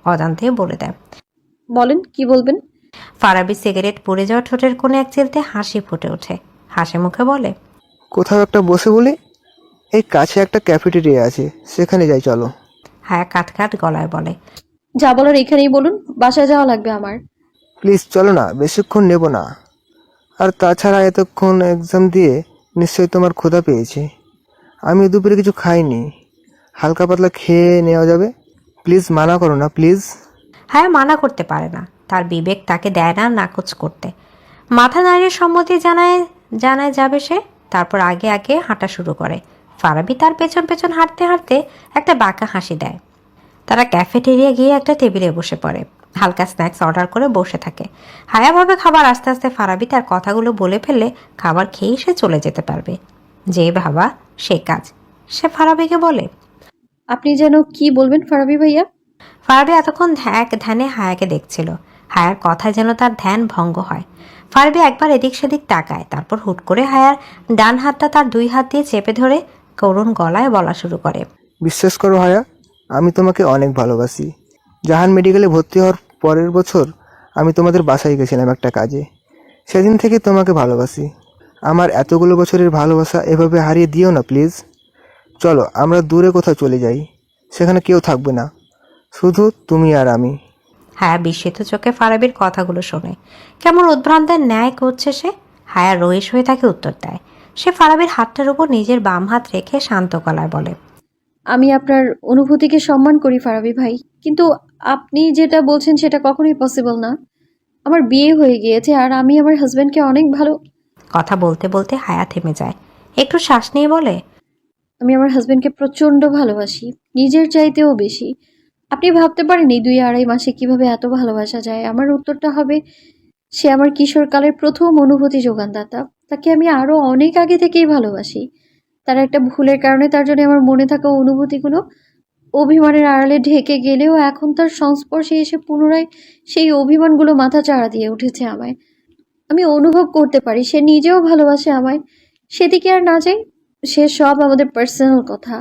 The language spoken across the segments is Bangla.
অজান্তে বলে দেয়। বলেন, কি বলবেন? ফারাবি সিগারেট পুড়ে যাওয়া ঠোঁটের কোণে এক চিলতে হাসি ফুটে ওঠে। হাসি মুখে বলে, কোথাও একটা বসে বলি, এই কাছে একটা ক্যাফেটেরিয়া আছে, সেখানে যাই চলো। হায়া কাট কাট গলায় বলে, যা বলার এখানেই বলুন, বাসায় যাওয়া লাগবে আমার। প্লিজ চলো না, বেশিক্ষণ নেব না। আর তাছাড়া এতক্ষণ এক্সাম দিয়ে নিশ্চয়ই তোমার ক্ষুধা পেয়েছে। আমি দুপুরে কিছু খাইনি, হালকা পাতলা খেয়ে নেওয়া যাবে। প্লিজ মানা করো না, প্লিজ। হায়া মানা করতে পারে না, তার বিবেক তাকে দেয় না নাকচ করতে। মাথা নাড়িয়ে সম্মতি জানায় জানায় যাবে সে। তারপর আগে আগে হাঁটা শুরু করে। ফারাবি তার পেছন পেছন হাঁটতে হাঁটতে একটা বাঁকা হাসি দেয়। তারা ক্যাফেটেরিয়া গিয়ে একটা টেবিলে বসে পড়ে। হালকা স্ন্যাক্স অর্ডার করে বসে থাকে। হায়াভাবে খাবার আস্তে আস্তে ফারাবি তার কথাগুলো বলে ফেললে খাবার খেয়েই সে চলে যেতে পারবে। যে ভাবা সে কাজ। সে ফারাবিকে বলে, আপনি যেন কি বলবেন ফারাবি ভাইয়া? ফারাবি এতক্ষণ এক ধ্যানে হায়াকে দেখছিল। হায়ার কথায় যেন তার ধ্যান ভঙ্গ হয়। ফারাবি একবার এদিক সেদিক তাকায়, তারপর হুট করে হায়ার ডান হাতটা তার দুই হাত দিয়ে চেপে ধরে করুণ গলায় বলা শুরু করে, বিশ্বাস করো হায়া, আমি তোমাকে অনেক ভালোবাসি। জাহান মেডিকেলে ভর্তি হওয়ার পরের বছর আমি তোমাদের বাসায় গেছিলাম একটা কাজে। সেদিন থেকে তোমাকে ভালোবাসি। আমার এতগুলো বছরের ভালোবাসা এভাবে হারিয়ে দিও না প্লিজ। চলো আমরা দূরে কোথাও চলে যাই, সেখানে কেউ থাকবে না, শুধু তুমি আর আমি। হায়া বিস্মিত চোখে ফারাবির কথাগুলো শোনে। কেমন উদ্ভ্রান্তের ন্যায় করছে সে। হায়া রইস হয়ে তাকে উত্তর দেয়। সে ফারাবির হাতটার উপর নিজের বাম হাত রেখে শান্ত গলায় বলে, আমি আপনার অনুভূতিকে সম্মান করি ফারাবি ভাই, কিন্তু আপনি যেটা বলছেন সেটা কখনোই পসিবল না। আমার বিয়ে হয়ে গিয়েছে আর আমি আমার হাজব্যান্ডকে অনেক ভালো। কথা বলতে বলতে হায়া থেমে যায়। একটু শ্বাস নিয়ে বলে, আমি আমার হাজব্যান্ডকে প্রচণ্ড ভালোবাসি, নিজের চাইতেও বেশি। আপনি ভাবতে পারেন এই 2-2.5 মাসে কিভাবে এত ভালোবাসা যায়? আমার উত্তরটা হবে, সে আমার কিশোরকালের প্রথম অনুভূতি যোগানদাতা। তাকে আমি আরো অনেক আগে থেকেই ভালোবাসি। তার একটা ভুলের কারণে তার জন্য আমার মনে থাকা অনুভূতিগুলো অভিমানের আড়ালে ঢেকে গেলেও এখন তার সংস্পর্শে এসে পুনরায় সেই অভিমানগুলো মাথা চাড়া দিয়ে উঠেছে আমায়। আমি অনুভব করতে পারি সে নিজেও ভালোবাসে আমায়। সেদিকে আর না যাই, সে সব আমাদের পার্সোনাল কথা,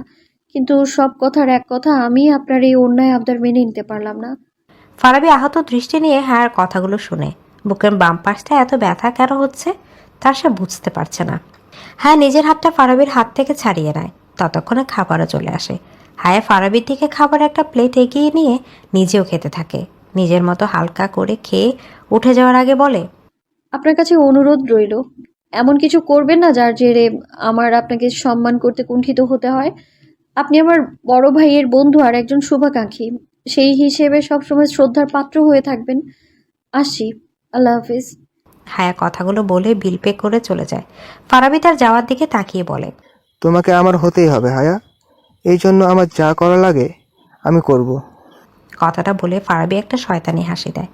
কিন্তু সব কথার এক কথা, আমি আপনার এই অন্যায় আবদার মেনে নিতে পারলাম না। ফারাবি আহত দৃষ্টি নিয়ে হায়ার কথাগুলো শুনে। বুকের বাম পাশটা এত ব্যথা কেন হচ্ছে তা সে বুঝতে পারছে না। হায়া নিজের হাতটা ফারাবির হাত থেকে ছাড়িয়ে নেয়। ততক্ষণে খাবারও চলে আসে। হায়া ফারাবির দিকে খাবার একটা প্লেট এগিয়ে নিয়ে নিজেও খেতে থাকে। নিজের মতো হালকা করে খেয়ে উঠে যাওয়ার আগে বলে, আপনার কাছে অনুরোধ রইল, এমন কিছু করবেন না যার জেরে আমার আপনাকে সম্মান করতে কুণ্ঠিত হতে হয়। আপনি আমার বড় ভাইয়ের বন্ধু আর একজন শুভাকাঙ্ক্ষী, সেই হিসেবে সবসময় শ্রদ্ধার পাত্র হয়ে থাকবেন। আসছি, আল্লাহ হাফিজ। হায়া কথাগুলো বলে বিল পে করে চলে যায়। ফারাবি তার যাওয়ার দিকে তাকিয়ে বলে, তোমাকে আমার হতেই হবে হায়া, এই জন্য আমার যা করা লাগে আমি করব। কথাটা বলে ফারাবি একটা শয়তানি হাসি দেয়।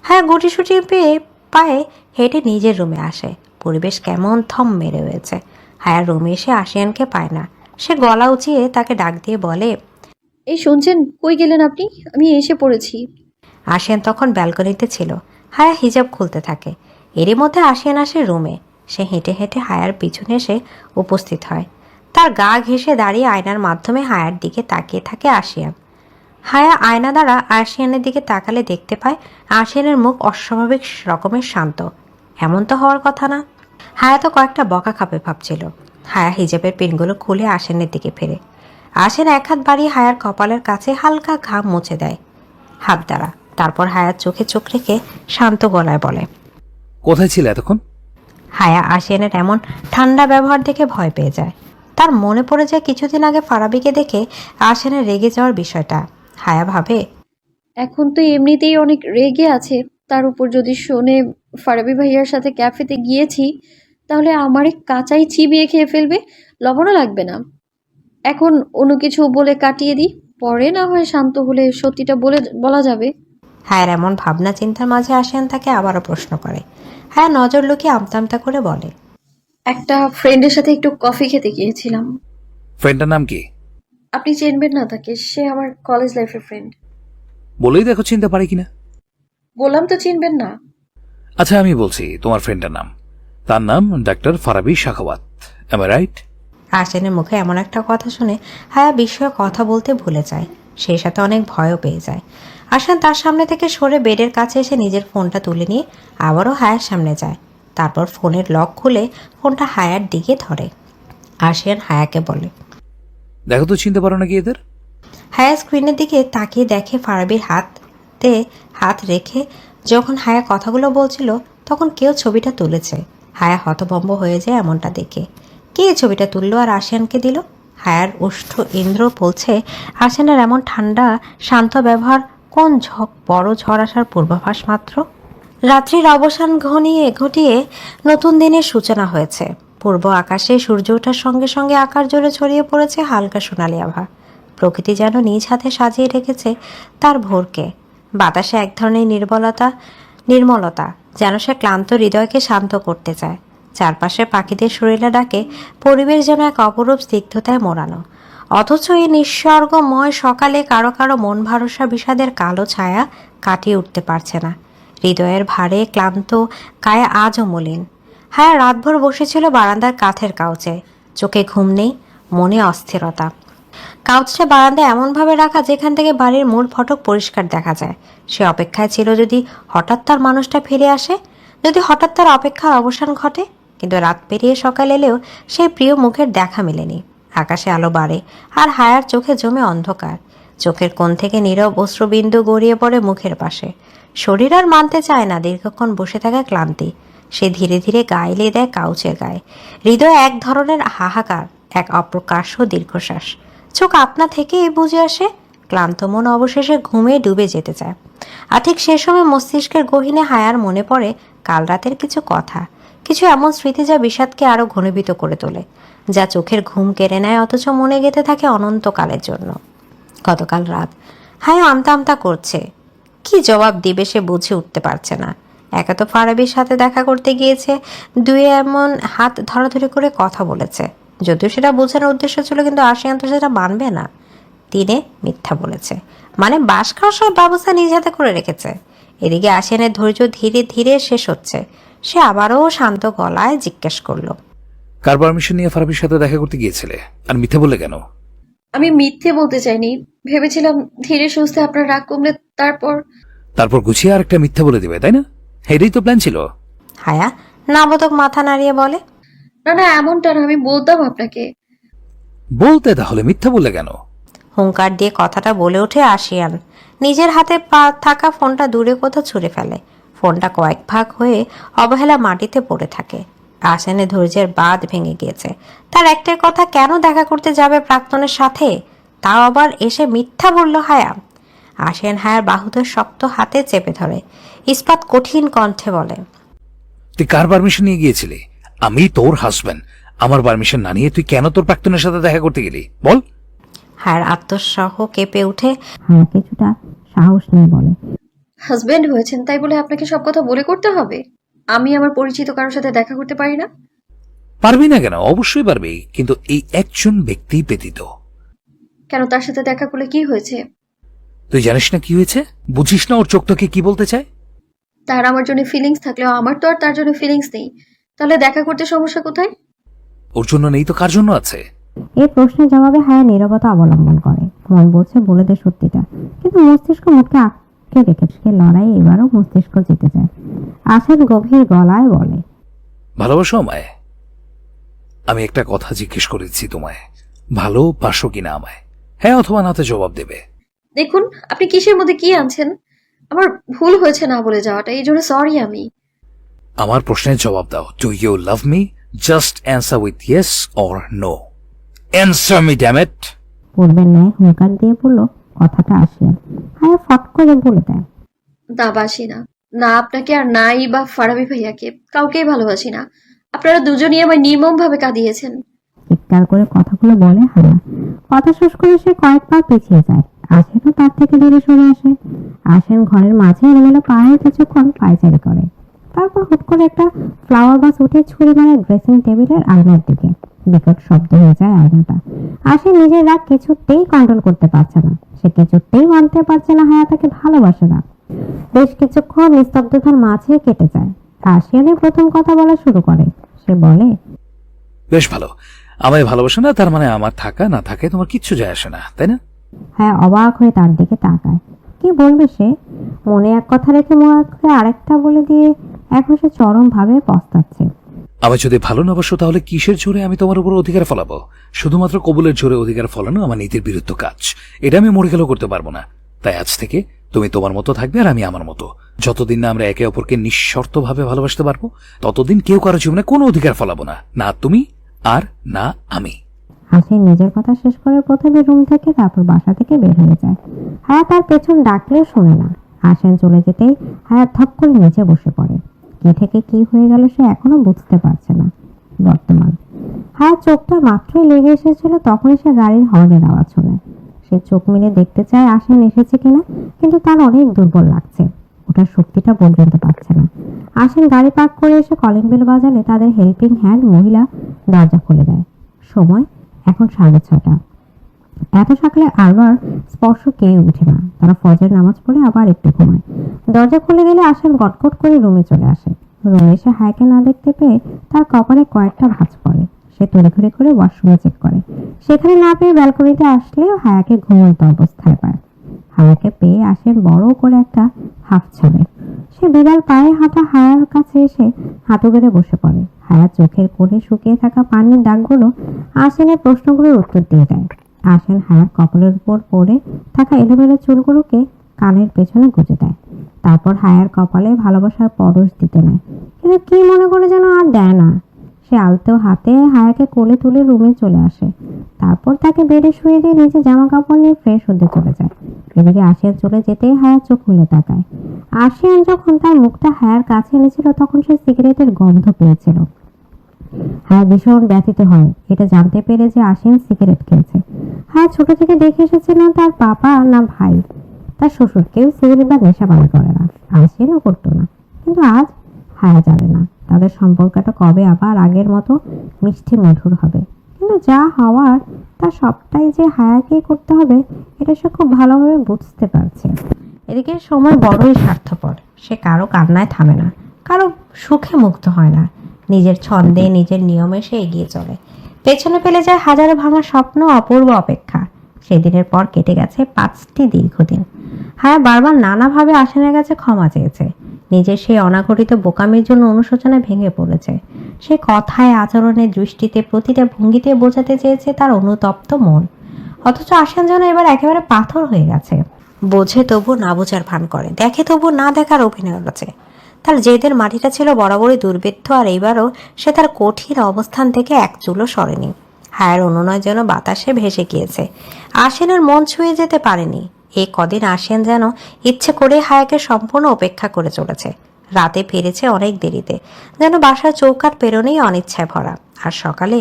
হ্যাঁ, গুটিসুটি পেয়ে পায়ে হেঁটে নিজের রুমে আসে। পরিবেশ কেমন থম মেরে রয়েছে। হায়ার রুমে এসে আশিয়ানকে পায় না। সে গলা উঁচিয়ে তাকে ডাক দিয়ে বলে, এই শুনছেন, কই গেলেন আপনি? আমি এসে পড়েছি। আশিয়ান তখন ব্যালকনিতে ছিল। হায়া হিজাব খুলতে থাকে। এরই মধ্যে আশিয়ান আসে রুমে। সে হেঁটে হেঁটে হায়ার পিছনে এসে উপস্থিত হয়। তার গা ঘেঁষে দাঁড়িয়ে আয়নার মাধ্যমে হায়ার দিকে তাকিয়ে থাকে আশিয়ান। হায়া আয়না দ্বারা আশিয়ানের দিকে তাকালে দেখতে পায় আশিয়ানের মুখ অস্বাভাবিক রকমের শান্ত। এমন তো হওয়ার কথা না। হায়া তো কয়েকটা বকা খাবে ভাবছিল। হায়া হিজাবের পিনগুলো খুলে আশিয়ানের দিকে ফেরে। আশিয়ান এক হাত বাড়িয়ে হায়ার কপালের কাছে হালকা ঘাম মুছে দেয় হাত দ্বারা। তারপর হায়ার চোখে চোখ রেখে শান্ত গলায় বলে, কোথায় ছিলে এতক্ষণ? হায়া আশিয়ানের এমন ঠান্ডা ব্যবহার দেখে ভয় পেয়ে যায়। তার মনে পড়ে যায় কিছুদিন আগে ফারাবিকে দেখে আশিয়ানের রেগে যাওয়ার বিষয়টা। হায়া ভাবে, এখন তো এমনিতেই অনেক রেগে আছে, তার উপর যদি শোনে ফারাবি ভাইয়ার সাথে ক্যাফেতে গিয়েছি, তাহলে আমারে কাঁচাই চিবিয়ে খেয়ে ফেলবে, লবণও লাগবে না। এখন অন্য কিছু বলে কাটিয়ে দিই, পরে না হয় শান্ত হলে সত্যিটা বলা যাবে। হায়ার এমন ভাবনা চিন্তার মাঝে আশিয়ান তাকে আবারও প্রশ্ন করে। হায়া নজর লুকিয়ে আমতা আমতা করে বলে, একটা ফ্রেন্ডের সাথে একটু কফি খেতে গিয়েছিলাম। ফ্রেন্ডটার নাম কি? আপনি চিনবেন না তাকে, সে আমার কলেজ লাইফের ফ্রেন্ড। বলেই দেখো চিনতে পারি কিনা। বললাম তো চিনবেন না। আচ্ছা আমি বলছি তোমার ফ্রেন্ডটার নাম। তার নাম ডাক্তার Farabi Shakhawat. Am I right? আশিয়ানের মুখে এমন একটা কথা শুনে হায়া বিস্ময়ে কথা বলতে ভুলে যায়, সেই সাথে অনেক ভয়ও পেয়ে যায়। আশিয়ান তার সামনে থেকে সরে বেডের কাছে এসে নিজের ফোনটা তুলে নিয়ে আবারও হায়ার সামনে যায়। তারপর ফোনের লক খুলে ফোনটা হায়ার দিকে ধরে। আশিয়ান হায়াকে বলে, দেখো তো চিনতে পারো নাকি এদের? হায়া স্ক্রিনের দিকে তাকিয়ে দেখে ফারাবির হাতে হাত রেখে যখন হায়া কথাগুলো বলছিল তখন কেউ ছবিটা তুলেছে। হায়া হতভম্ব হয়ে যায় এমনটা দেখে। কে ছবিটা তুললো আর আশিয়ানকে দিল? হায়ার ওষ্ঠ ইন্দ্র বলছে আশিয়ানের এমন ঠান্ডা শান্ত ব্যবহার কোন বড় ঝড় আসার পূর্বাভাস মাত্র। রাত্রির অবসান ঘটিয়ে নতুন দিনের সূচনা হয়েছে। পূর্ব আকাশে সূর্য ওঠার সঙ্গে সঙ্গে আকাশ জুড়ে ছড়িয়ে পড়েছে হালকা সোনালি আভা। প্রকৃতি যেন নিজ হাতে সাজিয়ে রেখেছে তার ভোরকে। বাতাসে এক ধরনের নির্মলতা, যেন সে ক্লান্ত হৃদয়কে শান্ত করতে চায়। চারপাশে পাখিদের সুরেলা ডাকে পরিবেশ যেন এক অপরূপ স্নিগ্ধতায় মোড়ানো। অথচ এই নিঃস্বর্গময় সকালে কারো কারো মন ভরসা বিষাদের কালো ছায়া কাটিয়ে উঠতে পারছে না। হৃদয়ের ভারে ক্লান্ত কায়া আজও মলিন। হায়া রাতভর বসেছিল বারান্দার কাঠের কাউচে। চোখে ঘুম নেই, মনে অস্থিরতা। কাউচটা বারান্দায় এমনভাবে রাখা যেখান থেকে বাড়ির মূল ফটক পরিষ্কার দেখা যায়। সে অপেক্ষায় ছিল যদি হঠাৎ তার মানুষটা ফিরে আসে, যদি হঠাৎ তার অপেক্ষার অবসান ঘটে। কিন্তু রাত পেরিয়ে সকাল এলেও সেই প্রিয় মুখের দেখা মেলেনি। আকাশে আলো বাড়ে আর হায়ার চোখে জমে অন্ধকার। চোখের কোণ থেকে নীরব অশ্রুবিন্দু গড়িয়ে পড়ে মুখের পাশে। শরীর আর মানতে চায় না দীর্ঘক্ষণ বসে থাকা ক্লান্তি। সে ধীরে ধীরে গা এলিয়ে দেয় কাউচের গায়ে। হৃদয়ে এক ধরনের হাহাকার, এক অপ্রকাশ্য দীর্ঘশ্বাস। চোখ আপনা থেকেই বুঝে আসে ক্লান্ত মন অবশেষে ঘুমে ডুবে যেতে চায়। আর ঠিক সে সময় মস্তিষ্কের গহীনে হায়ার মনে পড়ে কাল রাতের কিছু কথা, কিছু এমন স্মৃতি যা বিষাদকে আরো ঘনীভূত করে তোলে, যা চোখের ঘুম কেড়ে নেয় অথচ মনে গেঁথে থাকে অনন্তকালের জন্য। গতকাল রাত হায়া আমতা আমতা করছে। কি জবাব দিবে সে বুঝে উঠতে পারছে না। একা তো ফারাবির সাথে দেখা করতে গিয়েছে, দুই এমন হাত ধরাধরি করে কথা বলেছে। যদিও সেটা বোঝানোর উদ্দেশ্য ছিল, কিন্তু আশিয়ান তো সেটা মানবে না। দিনে মিথ্যা বলেছে, মানে বাস খাওয়ার সব ব্যবস্থা নিজ হাতে করে রেখেছে। এদিকে আশিয়ানের ধৈর্য ধীরে ধীরে শেষ হচ্ছে। সে আবারও শান্ত গলায় জিজ্ঞেস করলো, কার পারমিশন নিয়ে ফারাবির সাথে দেখা করতে গিয়েছিলে আর মিথ্যে বলে কেন? আমি মিথ্যে বলতে চাইনি, ভেবেছিলাম ধীরে সুস্থে আপনার রাগ কমলে তারপর গুছিয়ে আর একটা মিথ্যে বলে দিবে, তাই না? এটাই তো প্ল্যান ছিল। হায়া নাবোধক মাথা নাড়িয়ে বলে, না না, এমনটা না, আমি বলতাম আপনাকে। বলতে তাহলে মিথ্যে বলে কেন? হুঙ্কার দিয়ে কথাটা বলে ওঠে আশিয়ান। নিজের হাতে থাকা ফোনটা দূরে কোথাও ছুঁড়ে ফেলে। ফোনটা কয়েক ভাগ হয়ে অবহেলা মাটিতে পড়ে থাকে। আশিয়ানের ধৈর্যের বাঁধ ভেঙে গিয়েছে। তার একটাই কথা, কেন দেখা করতে যাবে প্রাক্তনের সাথে, তাও আবার এসে মিথ্যা বলল হায়া। আশিয়ান হায়ার বাহুদের শক্ত হাতে চেপে ধরে, ইস্পাত কঠিন কণ্ঠে বলে, তুই কার পারমিশন নিয়ে গিয়েছিলি? আমি তোর হাজব্যান্ড, আমার পারমিশন না নিয়ে তুই কেন তোর প্রাক্তনের সাথে দেখা করতে গেলি বল? হায়ার আত্মসহ কেঁপে উঠে হায়া কিছুটা সাহস নিয়ে বলে, হাজবেন্ড হয়েছেন তাই বলে আপনাকে সব কথা বলে করতে হবে? আমি আমার পরিচিত কারোর সাথে দেখা করতে পারি না? পারবি না কেন? অবশ্যই পারবি, কিন্তু এই একজন ব্যক্তি ব্যতীত। কেন, তার সাথে দেখা করলে কি হয়েছে? তুই জানিস না কি হয়েছে? বুঝিস না ওর চোখ তোকে কি বলতে চায়? তার আমার জন্য ফিলিংস থাকলেও আমার তো আর তার জন্য ফিলিংস নেই, তাহলে দেখা করতে সমস্যা কোথায়? ওর জন্য নেই তো কার জন্য আছে? এই প্রশ্নের জবাবে হায়া নীরবতা অবলম্বন করে। মন বলছে বলে দে সত্যিটা, কিন্তু মস্তিষ্ক মুখকে আটকে রেখেছে। লড়াই এবারও মস্তিষ্ক জিতে যায়। আশার গভীর গলায় বলে, ভালোবাসো আমায়? আমি একটা কথা জিজ্ঞেস করেছি তোমায়, ভালোবাসো কিনা আমায়? হ্যাঁ অথবা নাতে জবাব দেবে। দেখুন আপনি কিসের মধ্যে কি আনছেন। আমার ভুল হয়েছে না বলে যাওয়াটা, এই জন্য সরি। আমি আমার প্রশ্নের জবাব দাও। Do you love me? Just answer with yes or no. Answer me damn it. পূর্বের ন্যায় হুঙ্কার দিয়ে বলল কথাটা আশিয়ান। হায়া ফট করে বলে দেয়, না বাসি না, না আপনাকে আর নাই বা ফারাবি ভাইয়াকে, কাউকেই ভালোবাসি না। আপনারা দুজনই আমায় নির্মম ভাবে কাঁদিয়েছেন। চিৎকার করে কথাগুলো বলে হায়া। কথা শেষ করে সে কয়েক পা পিছিয়ে যায়। আশিয়ানও তার থেকে দূরে সরে আসে। আশিয়ান ঘরের মাঝে এলোমেলো পায়ে কিছুক্ষণ পায়চারি করে। তারপর হুট করে একটা ফ্লাওয়ার বাস উঠে ছুরি মারে ড্রেসিং টেবিলের আয়নার দিকে। বিকট শব্দ হয়ে যায় আয়নাটা। আশিয়ান নিজের রাগ কিছুতেই কন্ট্রোল করতে পারছে না। সে কিছুতেই মানতে পারছে না হায়া তাকে ভালোবাসে না। বেশ কিছুক্ষণ নিস্তব্ধতার মাঝে কেটে যায়। আশিয়ানের প্রথম কথা বলা শুরু করে। সে বলে, বেশ ভালো, আমায় ভালোবাসে না তার মানে আমার থাকা না থাকে তোমার কিচ্ছু যায় আসে না, তাই না? হ্যাঁ, অবাক হয়ে তার দিকে তাকায়। কি বলবে সে? মনে এক কথা রেখে মুখে আরেকটা বলে দিয়ে এখন সে চরমভাবে পস্তাচ্ছে। আমি যদি ভালো না বাসো তাহলে কিসের জোরে আমি তোমার উপর অধিকার ফলাবো? শুধুমাত্র কবুলের জোরে অধিকার ফলানো আমার নীতির বিরুদ্ধ কাজ। এটা আমি মরে গেলেও করতে পারবো না। তাই আজ থেকে তুমি তোমার মতো থাকবে আর আমি আমার মতো। যতদিন না আমরা একে অপরকে নিঃশর্তভাবে ভালোবাসতে পারবো ততদিন কেউ কারো জীবনে কোনো অধিকার ফলাবো না, না তুমি আর না আমি। হাসিন নিজের কথা শেষ করে প্রথমে রুম থেকে তারপর বাসা থেকে বের হয়ে যায়। হায়া তার পেছন ডাকলেও শোনে না। হাসিন চলে যেতেই হায়া থপ করে নিচে বসে পড়ে। কি থেকে কি হয়ে গেল সে এখনো বুঝতে পারছে না। বর্তমান হায়ার চোখটা মাত্রই লেগে এসেছিল, তখনই সে গাড়ির হর্নের আওয়াজ শোনে। সে চোখ মিলে দেখতে চায় আসেন এসেছে কিনা, কিন্তু তার অনেক দুর্বল লাগছে। ওটার শক্তিটা পর্যন্ত পাচ্ছে না। আসেন গাড়ি পার্ক করে এসে কলিং বেল বাজালে তাদের হেল্পিং হ্যান্ড মহিলা দরজা খুলে দেয়। সময় এখন 6:30। এত সকালে আবার স্পর্শ কেউ উঠে না। তারা ফজর নামাজ পড়ে আবার একটু ঘুমায়। দরজা খুলে দিলে আসেন গটগট করে রুমে চলে আসে। রুমে এসে হায়াকে না দেখতে পেয়ে তার কপালে কয়েকটা ভাঁজ পড়ে। সে তড়িঘড়ি করে ওয়াশরুমে চেক করে। সেখানে না পেয়ে ব্যালকনিতে আসলেও হায়াকে ঘুমন্ত অবস্থায় পায়। হায়াকে পেয়ে আসেন বড় করে একটা হাফ ছাড়ে। সে বিড়াল পায়ে হাঁটা হায়ার কাছে এসে হাঁটু গেড়ে বসে পড়ে। হায়ার চোখের কোণে শুকিয়ে থাকা পানির দাগগুলো আসেনের প্রশ্নগুলোর উত্তর দিয়ে দেয়। আসেন হায়ার কপালের উপর পড়ে থাকা এলোমেলো চুলগুলোকে কানের পেছনে গুঁজে দেয়। তারপর হায়ার কপালে ভালোবাসার পরশ দিতে নেয়, কিন্তু কি মনে করে যেন আর দেয় না। সে আলতো হাতে হায়াকে কোলে তুলে রুমে চলে আসে। তারপর তাকে বেডে শুয়ে দিয়ে নিচে জামা কাপড় নিয়ে ফ্রেশ হতে চলে যায়। এদিকে আসিয়ান চলে যেতেই হায়ার চোখ মিলে তাকায়। আসিয়ান যখন তার মুখটা হায়ার কাছে এনেছিল তখন সে সিগারেটের গন্ধ পেয়েছিল। হায়া ভীষণ ব্যথিত হয় এটা জানতে পেরে যে আসিয়ান সিগারেট খেয়েছে। হায়া ছোট থেকে দেখে এসেছে না তার বাবা না ভাই তার শ্বশুর কেউ সিগারেট বা নেশা পান করে না, আসিয়ানও করতো না। কিন্তু আজ হায়া জানে না তাদের সম্পর্কটা কবে আবার আগের মতো মিষ্টি মধুর হবে। কিন্তু যা হওয়ার তা সবটাই যে হায়াকেই করতে হবে এটা সে খুব ভালোভাবে বুঝতে পারছে। এদিকে সময় বড়ই স্বার্থপর। সে কারো কান্নায় থামে না, কারো সুখে মুগ্ধ হয় না। নিজের ছন্দে নিজের নিয়মে সে এগিয়ে চলে। পেছনে ফেলে যায় হাজারো ভাঙা স্বপ্ন, অপূর্ব অপেক্ষা। সেদিনের পর কেটে গেছে 5টি দীর্ঘদিন। হায়া বারবার নানাভাবে আসেনের কাছে ক্ষমা চেয়েছে। নিজের সেই অনাগরিত বোকামির জন্য অনুশোচনায় ভেঙে পড়েছে। সে কথায়, আচরণে, দৃষ্টিতে, প্রতিটা ভঙ্গিতে বোঝাতে চেয়েছে তার অনুতপ্ত মন। অথচ আসেন যেন এবার একেবারে পাথর হয়ে গেছে। বোঝে তবু না বোঝার ভান করে, দেখে তবু না দেখার অভিনয় রয়েছে। তার জেদের মাটিটা ছিল বরাবরই দুর্বৃত্ত, আর এইবারও সে তার কঠিন অবস্থান থেকে এক চুলও সরেনি। হায়ার অনুনয় যেন বাতাসে ভেসে গিয়েছে, আসেনের মন ছুঁয়ে যেতে পারেনি। এই কদিন আসেন যেন ইচ্ছে করে হায়াকে সম্পূর্ণ উপেক্ষা করে চলেছে। রাতে ফিরেছে অনেক দেরিতে, যেন বাসার চৌকাঠ পেরোনেই অনিচ্ছায় ভরা। আর সকালে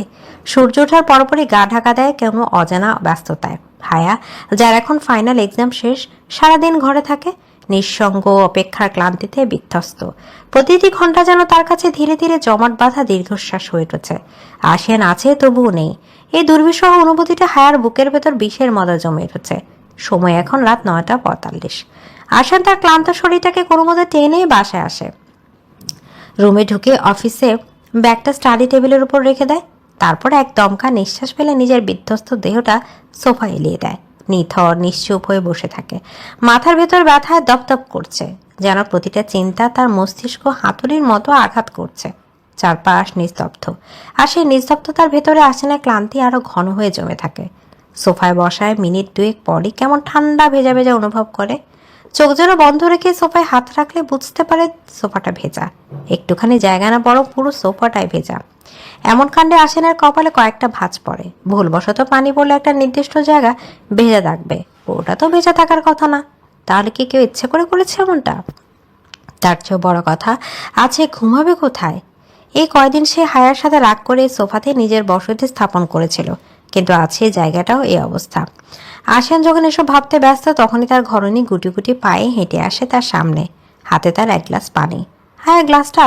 সূর্য ওঠার পরপরই গা ঢাকা দেয় কেন অজানা ব্যস্ততায়। হায়া, যার এখন ফাইনাল এক্সাম শেষ, সারাদিন ঘরে থাকে, নিঃসঙ্গ, অপেক্ষার ক্লান্তিতে বিধ্বস্ত। প্রতিটি ঘন্টা যেন তার কাছে ধীরে ধীরে জমাট বাঁধা দীর্ঘশ্বাস হয়ে উঠেছে। আসেন আছে তবুও নেই। এই দুর্বিষহ অনুভূতিটা হায়ার বুকের ভেতর বিষের মতো জমে উঠেছে। সময় এখন রাত 9:45। আসেন তার ক্লান্ত শরীরটাকে কোনো মতো টেনে বাসায় আসে। রুমে ঢুকে অফিসে ব্যাগটা স্টাডি টেবিলের উপর রেখে দেয়। তারপর এক দমকা নিঃশ্বাস ফেলে নিজের বিধ্বস্ত দেহটা সোফায় এলিয়ে দেয়। নিথর নিশ্চুপ হয়ে বসে থাকে। মাথার ভেতর ব্যথায় দপদপ করছে, যেন প্রতিটা চিন্তা তার মস্তিষ্ক হাতুড়ির মতো আঘাত করছে। চারপাশ নিস্তব্ধ, আর সেই নিস্তব্ধতার ভেতরে আসেনা ক্লান্তি আরো ঘন হয়ে জমে থাকে। সোফায় বসায় মিনিট 2 পরই কেমন ঠান্ডা ভেজা ভেজা অনুভব করে। চোখ যেন বন্ধ রেখে সোফায় হাত রাখলে বুঝতে পারে সোফাটা ভেজা। একটুখানি জায়গা না, বড় পুরো সোফাটাই ভেজা। এমন কাণ্ডে আসেনের কপালে কয়েকটা ভাঁজ পড়ে। ভুলবশত পানি পড়লে একটা নির্দিষ্ট জায়গা ভেজা থাকবে, ওটা তো ভেজা থাকার কথা না। তাহলে কি কেউ ইচ্ছে করে করেছে এমনটা? তার চেয়েও বড় কথা, আছে ঘুমাবে কোথায়? এই কয়দিন সে হায়ার সাথে রাগ করে সোফাতে নিজের বসতি স্থাপন করেছিল, কিন্তু আছে জায়গাটাও এই অবস্থা। আসেন যখন এসব ভাবতে ব্যস্ত তখনই তার ঘরণী গুটি গুটি পায়ে হেঁটে আসে তার সামনে। হাতে তার এক গ্লাস পানি। হায়া গ্লাসটা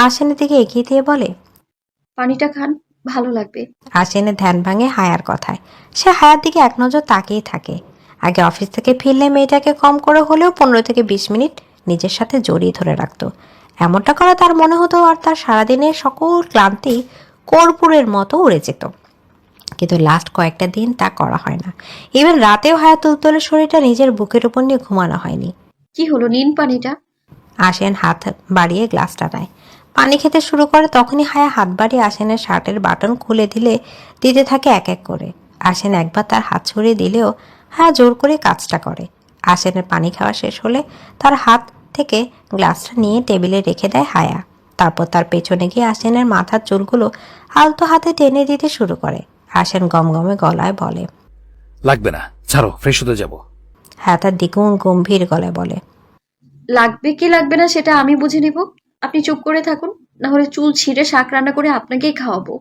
আসেনের দিকে এগিয়ে দিয়ে বলে, পানিটা খান, ভালো লাগবে। আসেনের ধ্যান ভাঙে হায়ার কথায়। সে হায়ার দিকে এক নজর তাকিয়ে থাকে। আগে অফিস থেকে ফিরলে মেয়েটাকে কম করে হলেও 15 থেকে 20 মিনিট নিজের সাথে জড়িয়ে ধরে রাখতো। এমনটা করা তার মনে হতো আর তার সারাদিনের সকল ক্লান্তি কর্পূরের মতো উড়ে যেত। কিন্তু লাস্ট কয়েকটা দিন তা করা হয় না। ইভেন রাতেও হায়া তুলতুলের শরীরটা নিজের বুকের উপর নিয়ে ঘুমানো হয়নি। কি হলো, নিন পানিটা। আসেন হাত বাড়িয়ে গ্লাসটা নেয়, পানি খেতে শুরু করে। তখনই হায়া হাত বাড়িয়ে আসেনের শার্টের বাটন খুলে দিতে থাকে এক এক করে। আসেন একবার তার হাত ছড়িয়ে দিলেও হায়া জোর করে কাজটা করে। আসেনের পানি খাওয়া শেষ হলে তার হাত থেকে গ্লাসটা নিয়ে টেবিলে রেখে দেয় হায়া। তারপর তার পেছনে গিয়ে আসেনের মাথার চুলগুলো আলতো হাতে টেনে দিতে শুরু করে। আসেন গমগমে গলায় বলে, লাগবে না, ছাড়ো, ফ্রেশ হতে যাব। হ্যাঁ তার দ্বিগুণ গম্ভীর গলায় বলে, লাগবে কি লাগবে না সেটা আমি বুঝে নিব। আপনি চুপ করে থাকুন, না হলে চুল ছিঁড়ে শাক রান্না করে আপনাকেই খাওয়াবো।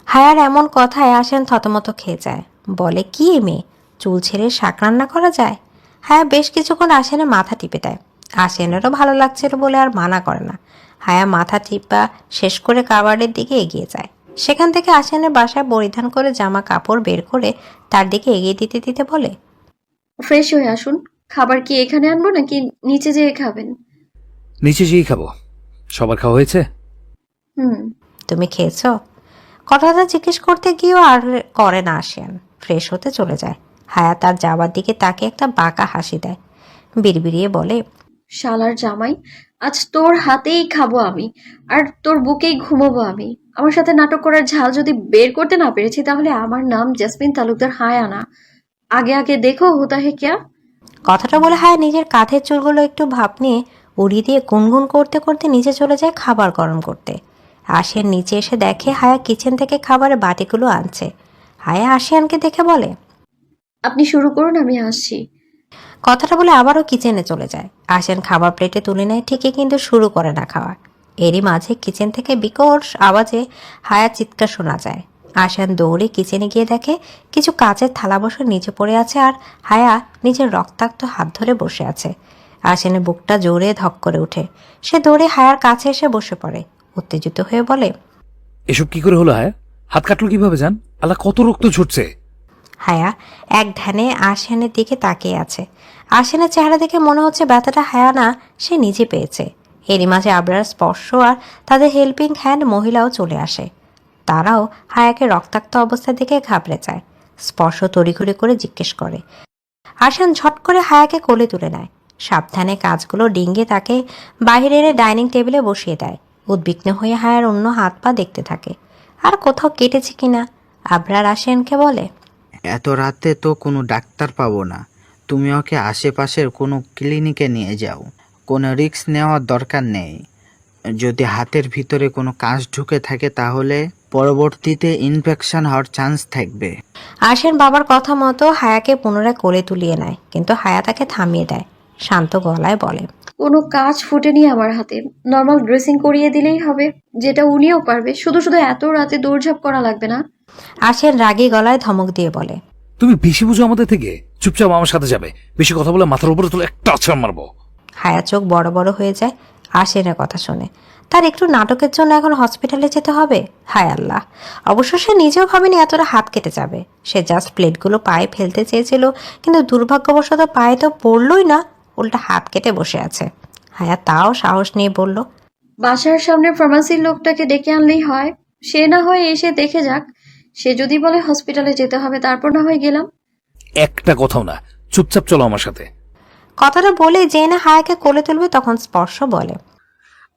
হায়ার এমন কথায় আসেন থতমত খেয়ে যায়। বলে, কি মেয়ে, চুল ছেড়ে শাক রান্না করা যায়? হায়া বেশ কিছুক্ষণ আসেনে মাথা টিপে দেয়। আসেনেরও ভালো লাগছিল বলে আর মানা করে না। হায়া মাথা টিপা শেষ করে কাবার্ডের দিকে এগিয়ে যায়। সেখান থেকে আসেনের বাসায় পরিধান করে জামা কাপড় বের করে তার দিকে এগিয়ে দিতে দিতে বলে, ফ্রেশ হয়ে আসুন। খাবার কি এখানে আনবো নাকি নিচে যেয়ে খাবেন? নিচে যেই খাবো। সবার খাওয়া হয়েছে? হুম। তুমি খেয়েছো? কথাটা জিজ্ঞেস করতে গিয়েও আর করে না আসেন, ফ্রেশ হতে চলে যায়। হায়া তার যাবার দিকে তাকে একটা বাঁকা হাসি দেয়, বিড়বিড়িয়ে বলে, শালার জামাই, আজ তোর হাতেই খাবো আমি, আর তোর বুকেই ঘুমোবো আমি। আমার সাথে নাটক করার ঝাল যদি বের করতে না পেরেছি, তাহলে আমার নাম জেসমিন তালুকদার হায়া না। আগে আগে দেখো হোতা হে ক্যা। কথাটা বলে হায়া নিজের কাঁধের চুলগুলো একটু ভাপ নিয়ে উড়িয়ে দিয়ে গুনগুন করতে করতে নিচে চলে যায় খাবার গরম করতে। আসিয়ান নিচে এসে দেখে হায়া কিচেন থেকে খাবারের বাটিগুলো আনছে। হায়া আসিয়ানকে দেখে বলে, আপনি শুরু করুন, আমি আসছি। কথাটা বলে আবারও কিচেনে চলে যায়। আসিয়ান খাবার প্লেটে তুলে নেয় ঠিকই, কিন্তু শুরু করে না খাওয়া। এরই মাঝে কিচেন থেকে বিকট আওয়াজে হায়া চিৎকার শোনা যায়। আসিয়ান দৌড়ে কিচেনে গিয়ে দেখে কিছু কাচের থালা বসে নিচে পড়ে আছে, আর হায়া নিজের রক্তাক্ত হাত ধরে বসে আছে। আসিয়ানের বুকটা জোরে ধক করে ওঠে। সে দৌড়ে হায়ার কাছে এসে বসে পড়ে, উত্তেজিত হয়ে বলে, এসব কি করে হলো? হ্যাঁ, হাত কাটলো কিভাবে জান? আল্লাহ, কত রক্ত ছুটছে! হায়া এক ধ্যানে আসিয়ানের দিকে তাকিয়ে আছে। আসিয়ানের চেহারা দেখে মনে হচ্ছে ব্যথাটা হায়া না, সে নিজে পেয়েছে। এরই মাঝে আবরার স্পর্শ আর তাদের হেল্পিং হ্যান্ড মহিলাও চলে আসে। তারাও হায়াকে রক্তাক্ত অবস্থা দেখে ঘাবড়ে যায়। স্পর্শ তড়িঘড়ি করে জিজ্ঞেস করে। আসিয়ান ঝট করে হায়াকে কোলে তুলে নেয়। সাবধানে কাজগুলো ডিঙ্গে তাকে বাইরে এনে ডাইনিং টেবিলে বসিয়ে দেয়। উদ্বিগ্ন হয়ে হায়ার অন্য হাত পা দেখতে থাকে, আর কোথাও কেটেছে কিনা। আবরার আসিয়ানকে বলে, এত রাতে তো কোনো ডাক্তার পাবো না, তুমি ওকে আশেপাশের কোনো ক্লিনিকে নিয়ে যাও। কোনো রিস্ক নেওয়ার দরকার নেই। যদি হাতের ভিতরে কোনো কাঁচ ঢুকে থাকে তাহলে পরবর্তীতে ইনফেকশন হওয়ার চান্স থাকবে। আসেন বাবার কথা মতো হায়াকে পুনরায় কোলে তুলিয়ে নেয়, কিন্তু হায়া তাকে থামিয়ে দেয়। শান্ত গলায় বলে, কোনো কাজ ফুটেনি আমার হাতে, নর্মাল ড্রেসিং করিয়ে দিলেই হবে, যেটা উনিও পারবে। শুধু শুধু এত রাতে দৌড়ঝাঁপ করা লাগবে না। আসেন রাগী গলায় ধমক দিয়ে বলে, তুমি বেশি বুঝো আমাদের থেকে। চুপচাপ আমার সাথে যাবে। বেশি কথা বলে মাথার উপরে তুলে একটা আছাড় মারবো। হায়া চোখ বড় বড় হয়ে যায় আসেনের কথা শুনে। তার একটু নাটকের জন্য এখন হসপিটালে যেতে হবে? হায় আল্লাহ! অবশ্য সে নিজেও ভাবেনি এতটা হাত কেটে যাবে। সে জাস্ট প্লেটগুলো পায়ে ফেলতে চেয়েছিল, কিন্তু দুর্ভাগ্যবশত পায়ে তো পড়লই না, উল্টা হাত কেটে বসে আছে। হায়া তাও সাহস নিয়ে বলল, বাসার সামনে ফার্মাসির লোকটাকে ডেকে আনলেই হয়। সে না হয় এসে দেখে যাক। সে যদি বলে হসপিটালে যেতে হবে, তারপর না হয় গেলাম। একটা কথাও না, চুপচাপ চলো আমার সাথে। কথাটা বলে যে না হায়াকে কোলে তুলবে, তখন স্পর্শ বলে,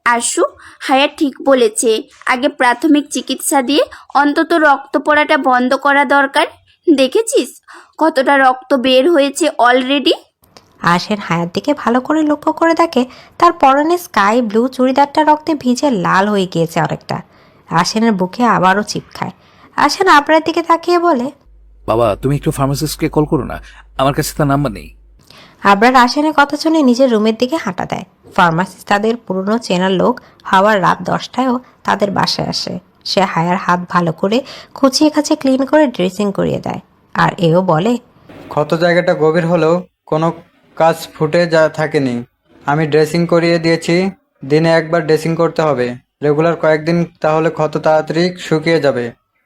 আশু, হায়া ঠিক বলেছে। আগে প্রাথমিক চিকিৎসা দিয়ে অন্তত রক্ত পড়াটা বন্ধ করা দরকার। দেখেছিস কতটা রক্ত বের হয়েছে অলরেডি? আসেন হায়ার দিকে ভালো করে লক্ষ্য করে দেখে তার পরনে স্কাই ব্লু চুড়িদারটা রক্তে ভিজে লাল হয়ে গিয়েছে অনেকটা। আসেনের বুকে আবারও চিপ খায়। আসেন আবরার দিকে তাকিয়ে বলে, বাবা, তুমি একটু ফার্মাসিস্টকে কল করো না, আমার কাছে তার নাম্বার নেই। আবরার আসেনের কথা শুনে নিজের রুমের দিকে হাঁটা দেয়। ফার্মাসিস্ট তাদের পুরনো চেনার লোক, হওয়ার রাত 10টায়ও তাদের বাসায় আসে। সে হায়ার হাত ভালো করে খুঁচিয়ে খাঁচিয়ে ক্লিন করে ড্রেসিং করিয়ে দেয়, আর এও বলে, ক্ষত জায়গাটা গভীর হলেও কোনো কাজ ফুটে থাকেনি। আমি ড্রেসিং করিয়ে দিয়েছি। দিনে একবার ড্রেসিং করতে হবে, রেগুলার কয়েকদিন, তাহলে ক্ষত তাড়াতাড়ি শুকিয়ে যাবে।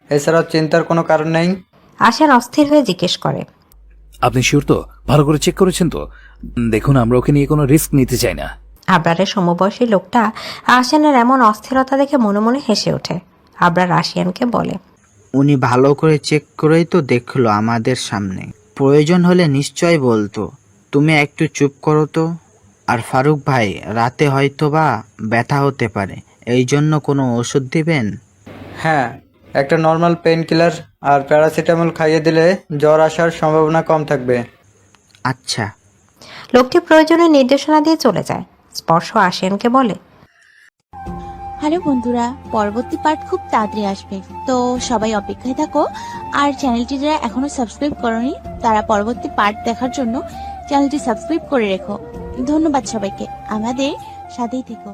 এছাড়াও চিন্তার কোনো কারণ নেই। আসেন অস্থির হয়ে জিজ্ঞেস করে, আপনি শিওর তো? ভালো করে চেক করেছেন তো? দেখুন, আমরা ওকে নিয়ে কোনো রিস্ক নিতে চাই না। আবরারের সমবয়সী লোকটা আসিয়ানের এমন অস্থিরতা দেখে মনে মনে হেসে ওঠে। আবরার আসিয়ানকে বলে, উনি ভালো করে চেক করেই তো দেখলো আমাদের সামনে। প্রয়োজন হলে নিশ্চয় বলতো। তুমি একটু চুপ করো তো। আর ফারুক ভাই, রাতে হয়তো বা ব্যথা হতে পারে, এই জন্য কোনো ওষুধ দিবেন? হ্যাঁ, একটা নর্মাল পেইন কিলার আর প্যারাসিটামল খাইয়ে দিলে জ্বর আসার সম্ভাবনা কম থাকবে। আচ্ছা। লোকটি প্রয়োজনীয় নির্দেশনা দিয়ে চলে যায়। স্পর্শ আশিয়ানকে বলে, হ্যালো বন্ধুরা, পরবর্তী পার্ট খুব তাড়াতাড়ি আসবে, তো সবাই অপেক্ষায় থাকো। আর চ্যানেলটি যারা এখনো সাবস্ক্রাইব করনি তারা পরবর্তী পার্ট দেখার জন্য চ্যানেলটি সাবস্ক্রাইব করে রেখো। ধন্যবাদ সবাইকে, আমাদের সাথেই থেকো।